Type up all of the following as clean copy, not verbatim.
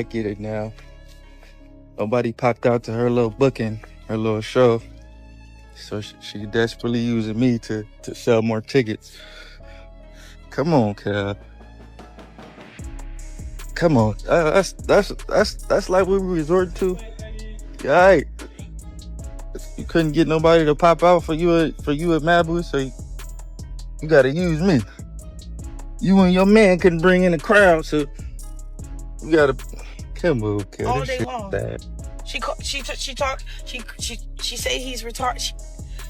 I get it now. Nobody popped out to her little booking, her little show. So she desperately using me to sell more tickets. Come on, Cal. Come on. That's like what we resort to. Right. You couldn't get nobody to pop out for you at Malibu, so you gotta use me. You and your man couldn't bring in a crowd, so you gotta come on, Cal. All day long. Bad. She say he's retarded.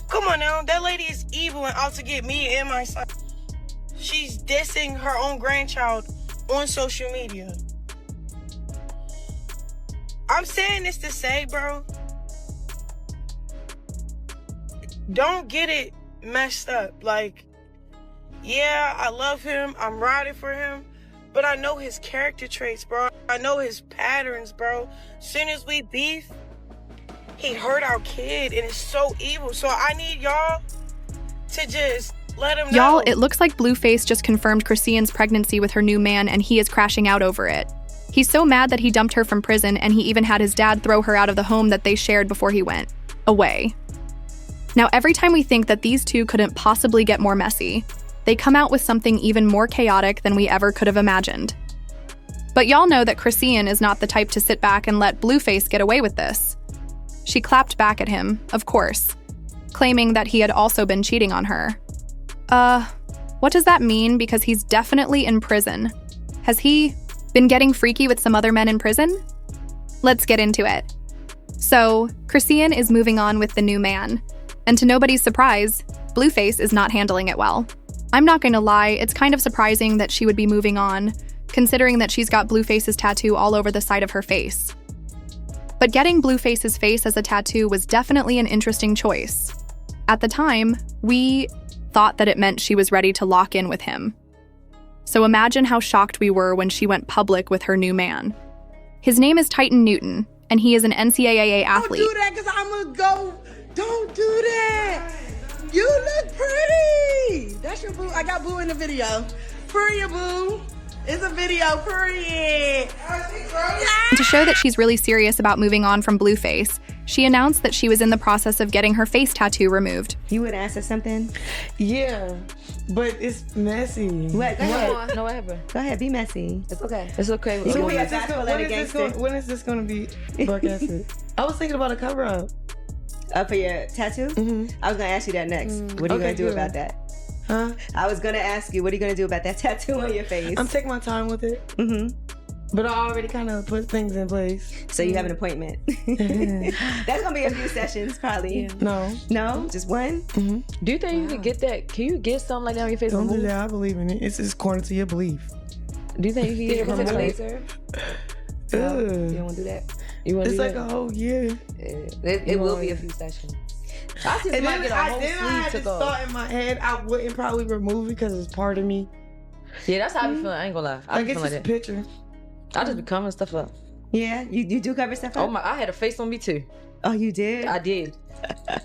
Come on now, that lady is evil and out to get me and my son. She's dissing her own grandchild on social media. I'm saying this to say, bro, don't get it messed up. Like, yeah, I love him, I'm riding for him, but I know his character traits, bro. I know his patterns, bro. Soon as we beef, he hurt our kid, and it's so evil. So I need y'all to just let him know. Y'all, it looks like Blueface just confirmed Chrisean's pregnancy with her new man, and he is crashing out over it. He's so mad that he dumped her from prison, and he even had his dad throw her out of the home that they shared before he went away. Now, every time we think that these two couldn't possibly get more messy, they come out with something even more chaotic than we ever could have imagined. But y'all know that Chrisean is not the type to sit back and let Blueface get away with this. She clapped back at him, of course, claiming that he had also been cheating on her. What does that mean? Because he's definitely in prison. Has he been getting freaky with some other men in prison? Let's get into it. So, Chrisean is moving on with the new man. And to nobody's surprise, Blueface is not handling it well. I'm not going to lie, it's kind of surprising that she would be moving on, considering that she's got Blueface's tattoo all over the side of her face. But getting Blueface's face as a tattoo was definitely an interesting choice. At the time, we thought that it meant she was ready to lock in with him. So imagine how shocked we were when she went public with her new man. His name is Titan Newton, and he is an NCAA athlete. Don't do that, because I'm going to go. Don't do that. You look pretty. That's your boo. I got boo in the video. Period, boo. It's a video, period. To show that she's really serious about moving on from Blueface, she announced that she was in the process of getting her face tattoo removed. You would answer something? Yeah, but it's messy. What? Go ahead. No, what happened? Go ahead, be messy. It's okay. It's okay. You can be a When is this going to be broadcasted? I was thinking about a cover-up. For your tattoo? Mm-hmm. I was going to ask you that next. What are you going to do about that? Huh? I was going to ask you, what are you going to do about that tattoo on your face? I'm taking my time with it. Mm-hmm. But I already kind of put things in place. So you have an appointment. That's going to be a few sessions, probably. Yeah. No. No? Just one? Mm-hmm. Do you think you could get that? Can you get something like that on your face? Don't do removed? that. I believe in it. It's just according to your belief. Do you think you can get it Is it removed? laser? No, you Ugh. don't want to do that? You want to It's do like that? a whole year. It will be a few sessions. I just And might then get a I whole had sleeve this to go. thought in my head, I wouldn't probably remove it because it's part of me. Yeah, that's how I be feeling. I ain't gonna lie. I Like be it's feeling just like a that. picture. I just be covering stuff up. Yeah? You do cover stuff up? Oh my! I had a face on me too. Oh, you did? I did.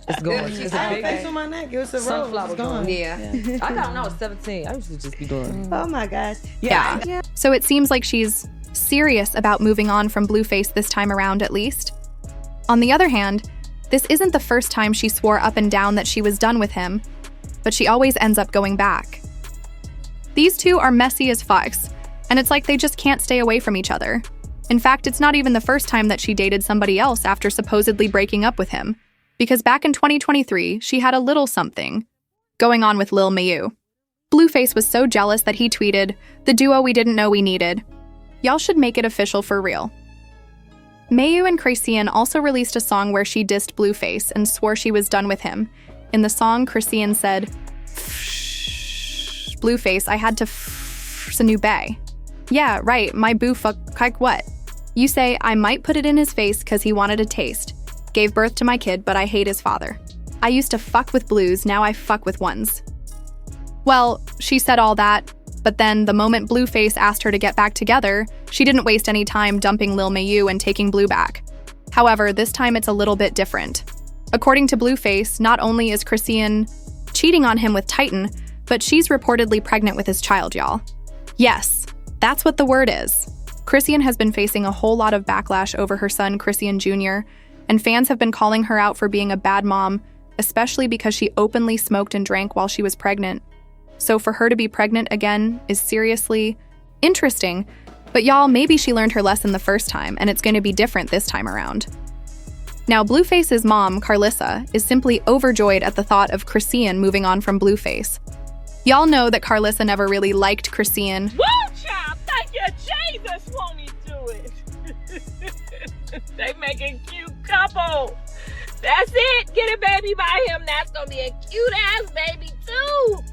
It's gone. It's I a had a big face on my neck. It was a rose. sunflower It's gone. gone. Yeah. I got it when I was 17. I used to just be doing. Oh my gosh. Yeah. So it seems like she's serious about moving on from Blueface this time around, at least. On the other hand, this isn't the first time she swore up and down that she was done with him, but she always ends up going back. These two are messy as fucks, and it's like they just can't stay away from each other. In fact, it's not even the first time that she dated somebody else after supposedly breaking up with him, because back in 2023, she had a little something going on with Lil Mayu. Blueface was so jealous that he tweeted, "The duo we didn't know we needed. Y'all should make it official for real." Mayu and Chrisean also released a song where she dissed Blueface and swore she was done with him. In the song, Chrisean said, "Blueface, I had to a new bae." Yeah, right, my boo fuck, like what? You say, "I might put it in his face cause he wanted a taste. Gave birth to my kid, but I hate his father. I used to fuck with blues, now I fuck with ones." Well, she said all that, but then the moment Blueface asked her to get back together, she didn't waste any time dumping Lil Mayu and taking Blue back. However, this time it's a little bit different. According to Blueface, not only is Chrisean cheating on him with Titan, but she's reportedly pregnant with his child, y'all. Yes, that's what the word is. Chrisean has been facing a whole lot of backlash over her son, Chrisean Jr., and fans have been calling her out for being a bad mom, especially because she openly smoked and drank while she was pregnant. So for her to be pregnant again is seriously interesting, but y'all, maybe she learned her lesson the first time, and it's going to be different this time around. Now, Blueface's mom, Carissa, is simply overjoyed at the thought of Chrisean moving on from Blueface. Y'all know that Carissa never really liked Chrisean. Woo, child! Thank you, Jesus, won't he do it? They make a cute couple. That's it. Get a baby by him. That's gonna be a cute-ass baby, too.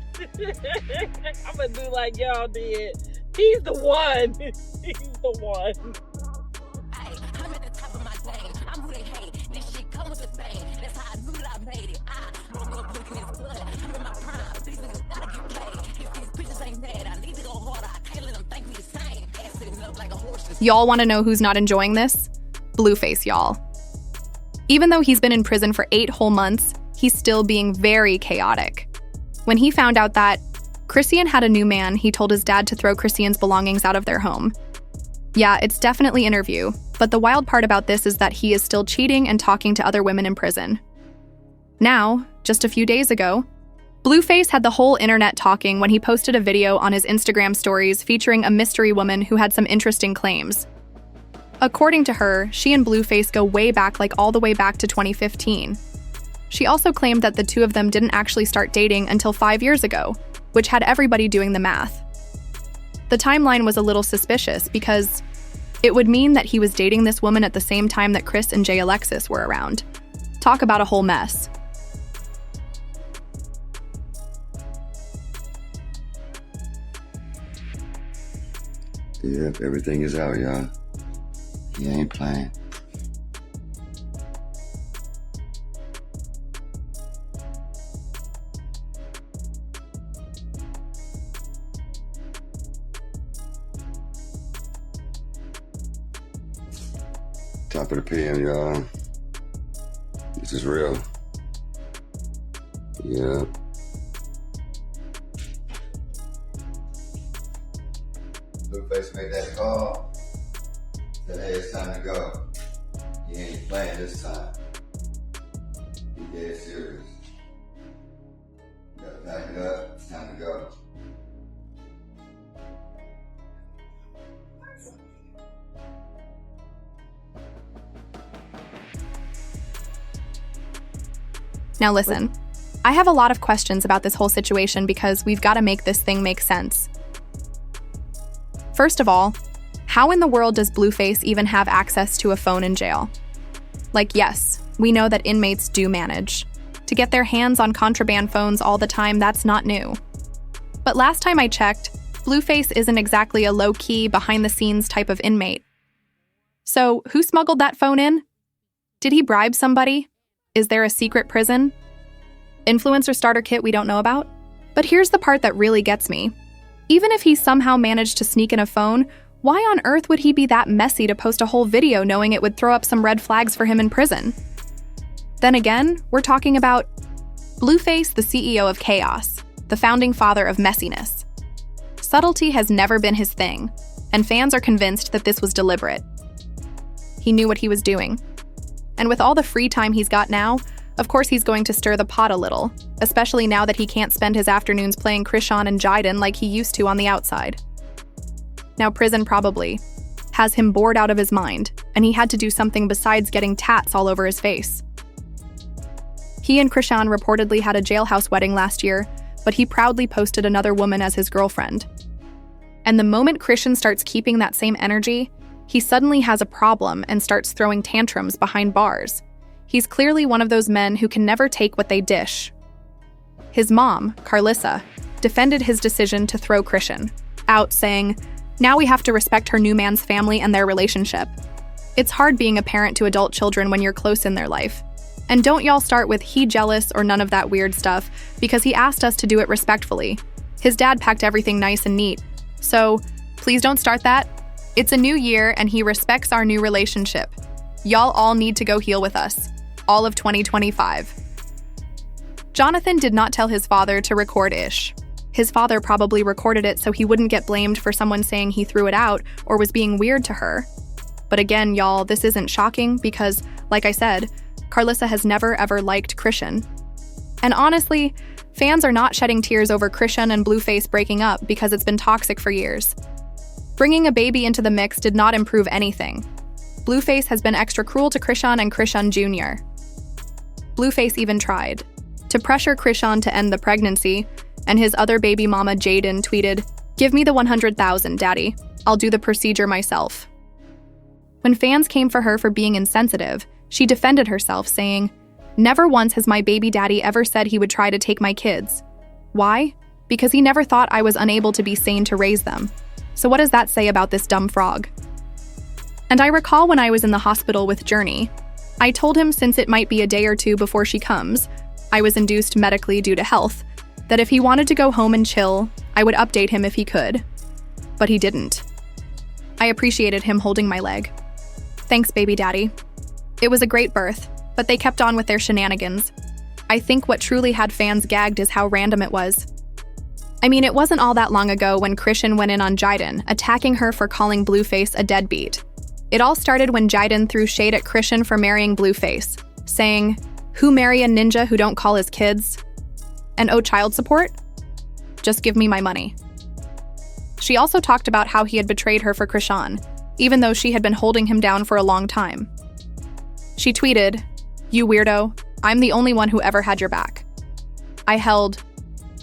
I'm gonna do like y'all did. He's the one. He's the one. I'm at the top of my game. I'm who they hate. This shit comes with fame. That's how I knew that I made it. I'm in my prime. These niggas gotta get paid. If these bitches ain't mad, I need to go harder. I can't let them think we the same. Ass sitting up like a horse. Y'all want to know who's not enjoying this? Blueface, y'all. Even though he's been in prison for 8 whole months, he's still being very chaotic. When he found out that Chrisean had a new man, he told his dad to throw Chrisean's belongings out of their home. Yeah, it's definitely interview, but the wild part about this is that he is still cheating and talking to other women in prison. Now, just a few days ago, Blueface had the whole internet talking when he posted a video on his Instagram stories featuring a mystery woman who had some interesting claims. According to her, she and Blueface go way back, like all the way back to 2015. She also claimed that the two of them didn't actually start dating until 5 years ago, which had everybody doing the math. The timeline was a little suspicious because it would mean that he was dating this woman at the same time that Chris and Jay Alexis were around. Talk about a whole mess. Yep, everything is out, y'all. He ain't playing. Top of the PM, y'all. This is real. Yep. Blueface made that call. Said, hey, it's time to go. He ain't playing this time. He dead serious. You gotta pack it up. It's time to go. Now listen, I have a lot of questions about this whole situation because we've got to make this thing make sense. First of all, how in the world does Blueface even have access to a phone in jail? Like, yes, we know that inmates do manage. To get their hands on contraband phones all the time, that's not new. But last time I checked, Blueface isn't exactly a low-key, behind-the-scenes type of inmate. So, who smuggled that phone in? Did he bribe somebody? Is there a secret prison? Influencer starter kit we don't know about? But here's the part that really gets me. Even if he somehow managed to sneak in a phone, why on earth would he be that messy to post a whole video knowing it would throw up some red flags for him in prison? Then again, we're talking about Blueface, the CEO of chaos, the founding father of messiness. Subtlety has never been his thing, and fans are convinced that this was deliberate. He knew what he was doing. And with all the free time he's got now, of course he's going to stir the pot a little, especially now that he can't spend his afternoons playing Chrisean and Jaden like he used to on the outside. Now prison probably has him bored out of his mind, and he had to do something besides getting tats all over his face. He and Chrisean reportedly had a jailhouse wedding last year, but he proudly posted another woman as his girlfriend. And the moment Chrisean starts keeping that same energy, he suddenly has a problem and starts throwing tantrums behind bars. He's clearly one of those men who can never take what they dish. His mom, Carissa, defended his decision to throw Chrisean out, saying, "Now we have to respect her new man's family and their relationship. It's hard being a parent to adult children when you're close in their life. And don't y'all start with he jealous or none of that weird stuff, because he asked us to do it respectfully. His dad packed everything nice and neat. So, please don't start that. It's a new year and he respects our new relationship. Y'all all need to go heal with us. All of 2025. Jonathan did not tell his father to record Ish. His father probably recorded it so he wouldn't get blamed for someone saying he threw it out or was being weird to her. But again, y'all, this isn't shocking because, like I said, Carissa has never ever liked Chrisean. And honestly, fans are not shedding tears over Chrisean and Blueface breaking up because it's been toxic for years. Bringing a baby into the mix did not improve anything. Blueface has been extra cruel to Chrisean and Chrisean Jr. Blueface even tried to pressure Chrisean to end the pregnancy, and his other baby mama Jaden tweeted, "Give me the 100,000, daddy. I'll do the procedure myself." When fans came for her for being insensitive, she defended herself, saying, "Never once has my baby daddy ever said he would try to take my kids. Why? Because he never thought I was unable to be sane to raise them. So what does that say about this dumb frog?" And I recall when I was in the hospital with Journey, I told him since it might be a day or two before she comes, I was induced medically due to health, that if he wanted to go home and chill, I would update him if he could. But he didn't. I appreciated him holding my leg. Thanks, baby daddy. It was a great birth, but they kept on with their shenanigans. I think what truly had fans gagged is how random it was. I mean, it wasn't all that long ago when Chrisean went in on Jaden, attacking her for calling Blueface a deadbeat. It all started when Jaden threw shade at Chrisean for marrying Blueface, saying, "Who marry a ninja who don't call his kids? And oh, child support? Just give me my money." She also talked about how he had betrayed her for Chrisean, even though she had been holding him down for a long time. She tweeted, "You weirdo, I'm the only one who ever had your back. I held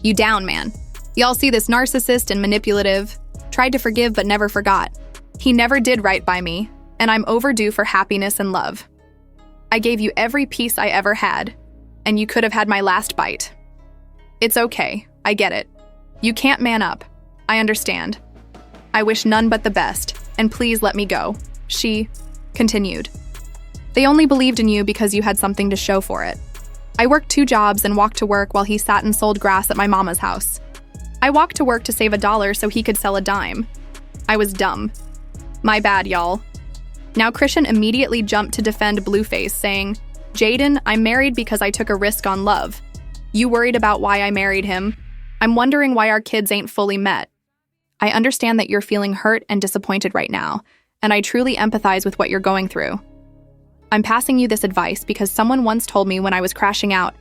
you down, man. Y'all see this narcissist and manipulative, tried to forgive but never forgot. He never did right by me, and I'm overdue for happiness and love. I gave you every piece I ever had, and you could have had my last bite. It's okay, I get it. You can't man up. I understand. I wish none but the best, and please let me go," she continued. "They only believed in you because you had something to show for it. I worked 2 jobs and walked to work while he sat and sold grass at my mama's house. I walked to work to save $1 so he could sell a dime. I was dumb. My bad, y'all." Now Chrisean immediately jumped to defend Blueface, saying, "Jaden, I'm married because I took a risk on love. You worried about why I married him. I'm wondering why our kids ain't fully met. I understand that you're feeling hurt and disappointed right now, and I truly empathize with what you're going through. I'm passing you this advice because someone once told me when I was crashing out,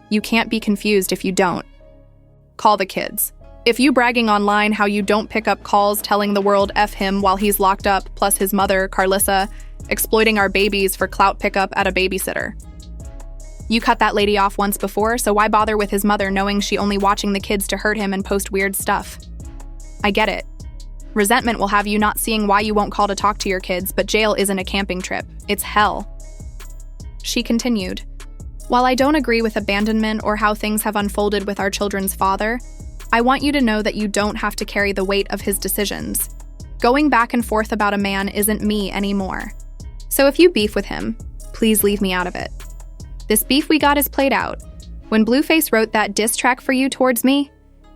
you can't be confused if you don't. Call the kids. If you bragging online how you don't pick up calls telling the world F him while he's locked up, plus his mother, Carissa, exploiting our babies for clout pickup at a babysitter. You cut that lady off once before, so why bother with his mother knowing she only watching the kids to hurt him and post weird stuff? I get it. Resentment will have you not seeing why you won't call to talk to your kids, but jail isn't a camping trip. It's hell." She continued, "While I don't agree with abandonment or how things have unfolded with our children's father, I want you to know that you don't have to carry the weight of his decisions. Going back and forth about a man isn't me anymore. So if you beef with him, please leave me out of it. This beef we got is played out. When Blueface wrote that diss track for you towards me,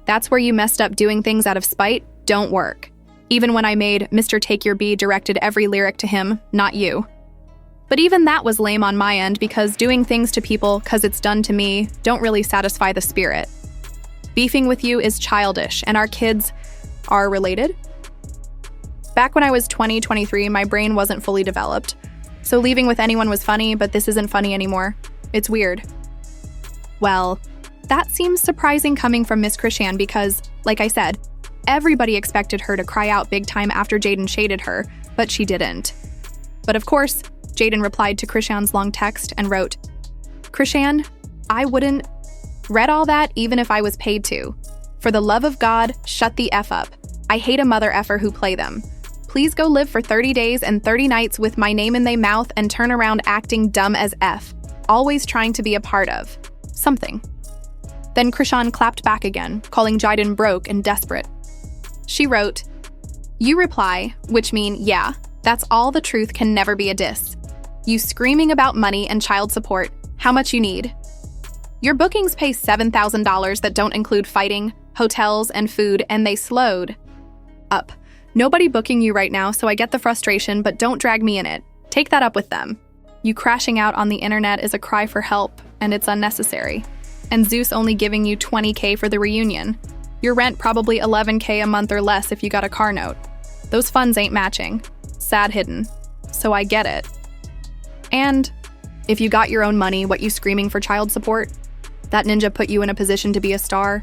that's where you messed up. Doing things out of spite don't work. Even when I made Mr. Take Your B directed every lyric to him, not you. But even that was lame on my end because doing things to people because it's done to me don't really satisfy the spirit. Beefing with you is childish, and our kids are related. Back when I was 23, my brain wasn't fully developed. So leaving with anyone was funny, but this isn't funny anymore. It's weird." Well, that seems surprising coming from Miss Chrisean because, like I said, everybody expected her to cry out big time after Jaden shaded her, but she didn't. But of course, Jaden replied to Chrisean's long text and wrote, "Chrisean, I wouldn't read all that even if I was paid to. For the love of God, shut the F up. I hate a mother effer who play them. Please go live for 30 days and 30 nights with my name in they mouth and turn around acting dumb as F, always trying to be a part of something." Then Chrisean clapped back again, calling Jaden broke and desperate. She wrote, "You reply, which mean, yeah, that's all the truth can never be a diss. You screaming about money and child support, how much you need. Your bookings pay $7,000 that don't include fighting, hotels, and food, and they slowed up. Nobody booking you right now, so I get the frustration, but don't drag me in it. Take that up with them. You crashing out on the internet is a cry for help, and it's unnecessary. And Zeus only giving you $20K for the reunion. Your rent probably $11K a month or less if you got a car note. Those funds ain't matching. Sad hidden. So I get it. And if you got your own money, what you screaming for child support? That ninja put you in a position to be a star.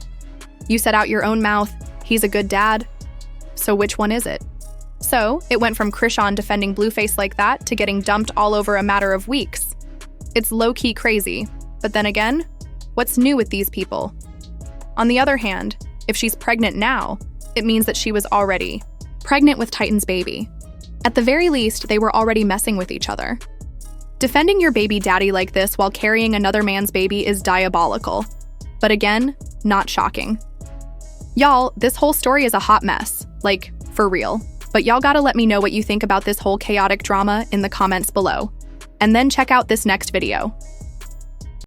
You said out your own mouth, he's a good dad. So which one is it? So it went from Chrisean defending Blueface like that to getting dumped all over a matter of weeks. It's low-key crazy. But then again, what's new with these people? On the other hand, if she's pregnant now, it means that she was already pregnant with Titan's baby. At the very least, they were already messing with each other. Defending your baby daddy like this while carrying another man's baby is diabolical. But again, not shocking. Y'all, this whole story is a hot mess. Like, for real. But y'all gotta let me know what you think about this whole chaotic drama in the comments below. And then check out this next video.